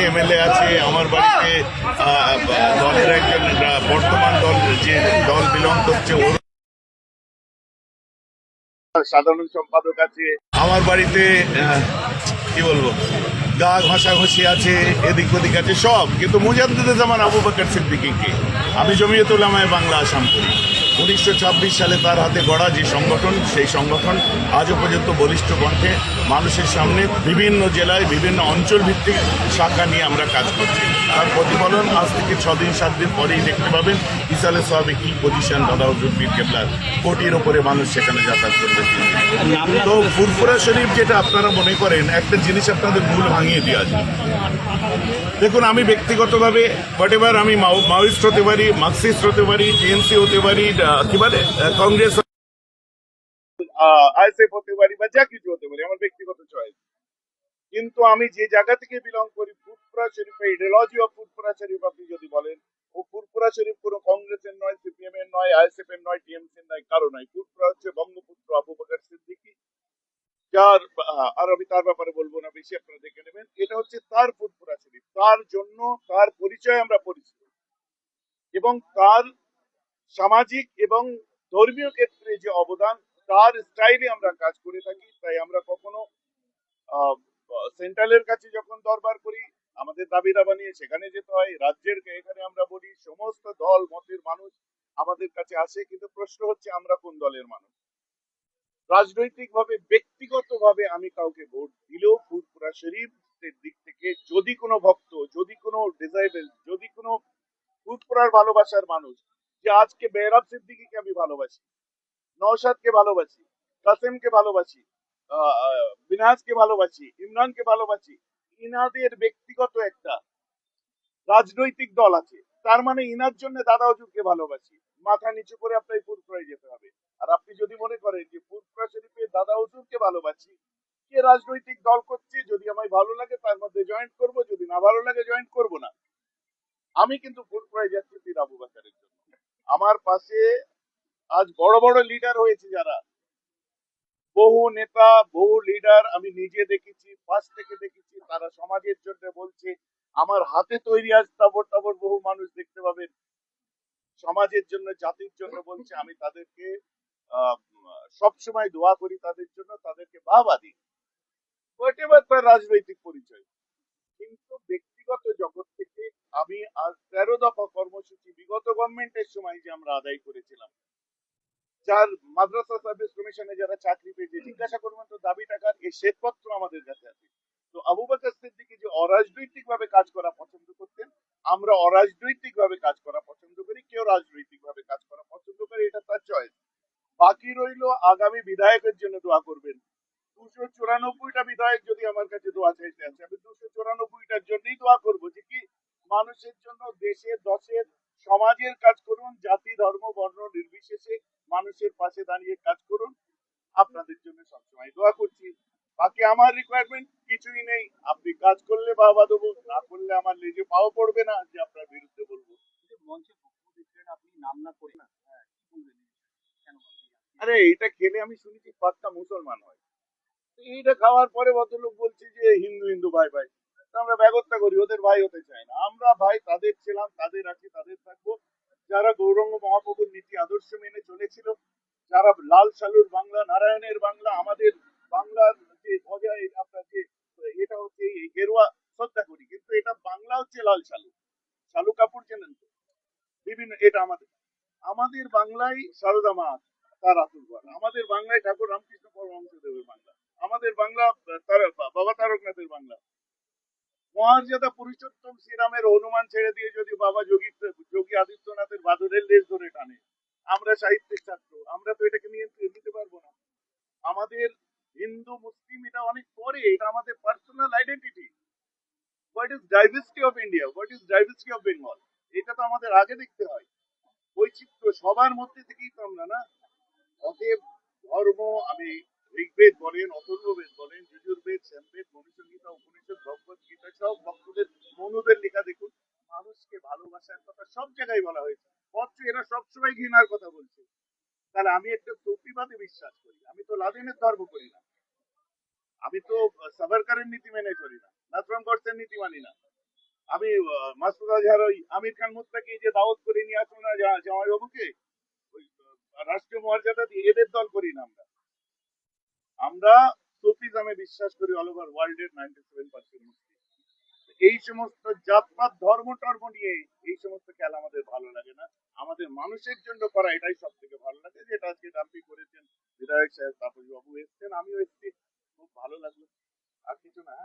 MLA আছে, আমার বাড়িতে দলের একজন বর্তমান যে দল বিলং করছে ওর সাধারণ সম্পাদক আছে, আমার বাড়িতে কি বলবো গা ঘষাঘষি আছে, এদিক ওদিক আছে সব। কিন্তু মুজাদ্দিদুজ্জামান আবু বকর সিদ্দিকীকে আমি জমিয়ত উলামায়ে বাংলা আসাম করি। 1926 সালে তার হাতে গড়া যে সংগঠন, সেই সংগঠন আজও পর্যন্ত বলিষ্ঠ কণ্ঠে মানুষের সামনে বিভিন্ন জেলায় বিভিন্ন অঞ্চল ভিত্তিক শাখা নিয়ে আমরা কাজ করছি। তার প্রতিফলন আজ থেকে 6 দিন 7 দিন পরেই দেখতে পাবেন। ইসালে সাহাবে কি পজিশন দাদা হুজুর পীর কেবলার, কোটির ওপরে মানুষ সেখানে যাতায়াত করবে। তো ফুরফুরা শরীফ যেটা আপনারা মনে করেন, একটা জিনিস আপনাদের ভুল ভাঙিয়ে দেওয়া যায়। দেখুন, আমি ব্যক্তিগতভাবে হোয়াটএভার, আমি মাওয়িস্ট হতে পারি, মার্কসিস্ট হতে পারি, টিএমসি হতে পারি, কি বলে কংগ্রেস, আইএসএফ হতে পারি, বা যা কিছু হতে পারি, আমার ব্যক্তিগত চয়েস। কিন্তু আমি যে জায়গা থেকে বিলং করি, ফুরফুরা শরীফ, আইডিওলজি অফ ফুরফুরা শরীফ আপনি যদি বলেন, ও ফুরফুরা শরীফ কোনো কংগ্রেসের নয়, সিপিএম এর নয়, আইএসএফ এর নয়, টিএমসি এর নয়, কারো নয়। ফুরফুরা হচ্ছে বঙ্গপুত্র আবু বকর সিদ্দিকী, যার আর আমি তার ব্যাপারে বলবো না বেশি, আপনারা দেখে নেবেন। এটা হচ্ছে তার ফুরফুরা শরীফ, তার জন্য তার পরিচয় আমরা পরিচিত, এবং তার সামাজিক এবং ধর্মীয় ক্ষেত্রে যে অবদান, তার স্টাইলে আমরা কাজ করে থাকি। তাই আমরা কখনো সেন্ট্রালের কাছে যখন দরবার করি, আমাদের দাবি দাবা নিয়ে সেখানে যেতে হয়, রাজ্যের এখানে আমরা বলি, সমস্ত দল মতের মানুষ আমাদের কাছে আসে। কিন্তু প্রশ্ন হচ্ছে আমরা কোন দলের মানুষ। রাজনৈতিক ভাবে, ব্যক্তিগত ভাবে আমি কাউকে ভোট দিলেও ফুরফুরা শরীফের দিক থেকে যদি কোনো ভক্ত, যদি কোনো ডিজাইবেল, যদি কোনো ফুরফুরার ভালোবাসার মানুষ, যে আজকে মেহরাব সিদ্দিকীকে আমি ভালোবাসি, নওশাদকে ভালোবাসি, কাসেমকে ভালোবাসি, বিনাজকে ভালোবাসি, ইমরানকে ভালোবাসি, ইনাদের ব্যক্তিগত একটা রাজনৈতিক দল আছে, তার মানে ইনার জন্য দাদা হুজুরকে ভালোবাসি, মাথা নিচু করে আপনার ফুরফুরায় যেতে হবে। আর আপনি যদি মনে করেন যে ফুরফুরা শরীফে দাদা হুজুরকে ভালোবাসি, কে রাজনৈতিক দল করছে, যদি আমায় ভালো লাগে তার মধ্যে জয়েন্ট করব, যদি না ভালো লাগে জয়েন্ট করব না। আমি কিন্তু ফুরফুরায় যাচ্ছি পীর আবু বকরের জন্য। আমার পাশে আজ বড় বড় লিডার হয়েছে যারা, বহু নেতা, বহু লিডার আমি নিজে দেখেছি, পাশ থেকে দেখেছি, তারা সমাজের জন্য বলছে। আমার হাতে তৈরি আজ তাবর তাবর বহু মানুষ দেখতে পাবেন সমাজের জন্য, জাতির জন্য বলছে। আমি তাদেরকে সবসময় দোয়া করি তাদের জন্য, তাদেরকে বাহবা দিই, হোয়াটএভার তার রাজনৈতিক পরিচয়। কিন্তু ব্যক্তিগত জগৎ থেকে আমি আজ 13 দফা কর্মসূচি বিগত গভর্নমেন্টের সময় যে আমরা আদায় করেছিলাম, যার মাদ্রাসা সার্ভিস কমিশনে যারা চাকরি পেয়েছে, জিজ্ঞাসা করবেন তো দাবি টাকার এই শ্বেতপত্র আমাদের কাছে আছে। তো আবু বকর সিদ্দিকী যে অরাজনৈতিক ভাবে কাজ করা পছন্দ করতেন, আমরা অরাজনৈতিক ভাবে কাজ করা পছন্দ করি, কেউ রাজনৈতিক ভাবে কাজ করা পছন্দ করে, এটা তার চয়েস। বাকি রইলো আগামী বিধায়কের জন্য দোয়া করবেন। 294টা বিধায়ক যদি আমার কাছে দোয়া চাইতে আছে, আমি 294টার জন্যই দোয়া করবো, যে কি মানুষের জন্য, দেশের, দশের, সমাজের কাজ করুন, জাতি ধর্ম বর্ণ নির্বিশেষে মানুষের পাশে দাঁড়িয়ে কাজ করুন। আপনাদের জন্য সবসময় দোয়া করছি। বাকি আমার রিকোয়ারমেন্ট কিছুই নেই, আপনি কাজ করলে বাবা দেবো, না করলে আমার লেজে পাও পড়বে না যে আপনার বিরুদ্ধে বলবো। মঞ্চে আপনি নাম না করে না, আরে এটা খেলে আমি শুনেছি পাক্কা মুসলমান হয়। এইটা খাওয়ার পরে ভদ্রলোক বলছে যে হিন্দু হিন্দু ভাই ভাই। আমরা ব্যবস্থা করি, ওদের ভাই হতে চাই না। আমরা ভাই তাদের ছিলাম, তাদের আছি, তাদের থাকবো, যারা গৌরঙ্গ মহাপ্রভুর নীতি আদর্শ মেনে চলেছিল, যারা লাল সালুর বাংলা, নারায়ণের বাংলা, আমাদের বাংলার যে ধ্বজা, আপনার যে এটা হচ্ছে এই গেরুয়া, শ্রদ্ধা করি। কিন্তু এটা বাংলা হচ্ছে লাল সালু, সালু কাপুর চেনেন তো, বিভিন্ন, এটা আমাদের আমাদের বাংলায় সারদা মা তার আতুর ঘর, আমাদের বাংলায় ঠাকুর রামকৃষ্ণ পরমহংসদেবের বাংলা, আমাদের বাংলা বাবা তারকনাথের বাংলা, মহার্যাদা পুরুষোত্তম শ্রীরামের হনুমান ছেড়ে দিয়ে যদি বাবা যোগী আদিত্যনাথের বাদরের লেজ ধরে টানে, আমরা সাহিত্যের ছাত্র, আমরা তো এটাকে নিয়ে নিতে পারবো না। আমাদের হিন্দু মুসলিম এটা অনেক পরে, এটা আমাদের personal identity. What is diversity of India, what is diversity of Bengal, এটা তো আমাদের আগে দেখতে হয়। বৈচিত্র্য সবার মধ্যে থেকেই তো আমরা না। অতএব ধর্ম, আমি ঋগ্বেদ বলেন, অথর্ববেদ বলেন, যজুর্বেদ, শ্যামবেদ, মনুসংহিতা, উপনিষদ, ভগবত গীতা, সব ভক্তদের মনুদের লেখা দেখুন, মানুষকে ভালোবাসার কথা সব জায়গায় বলা হয়েছে। অথচ এরা সবসময় ঘৃণার কথা বলছে। তাহলে আমি একটা সৌফিবাদে বিশ্বাস করি, আমি তো লাদেনের ধর্ম করি না, আমি তো সাভারকারের নীতি মেনে চলি না, নাথুরাম গডসের নীতি মানি না। আমি মাসুদ আজহার ওই আমির খান মুত্তাকি যে দাওয়াত করে নিয়ে আসলো না জামাইবাবুকে, ওই রাষ্ট্রীয় মর্যাদা দিয়ে, এদের দল করি না আমরা। আমরা সুফিজমে বিশ্বাস করি, অল ওভার ওয়ার্ল্ড এর 97% মুসলিম। এই সমস্ত জাতপাত ধর্ম টর্ম নিয়ে এই সমস্ত খেলা আমাদের ভালো লাগে না। আমাদের মানুষের জন্য করা এটাই সব থেকে ভালো লাগে, যেটা আজকে ডাম্পি করেছেন বিধায়ক সাহেব, তাপস বাবু এসছেন, আমিও এসছি, খুব ভালো লাগলো। আর কিছু না।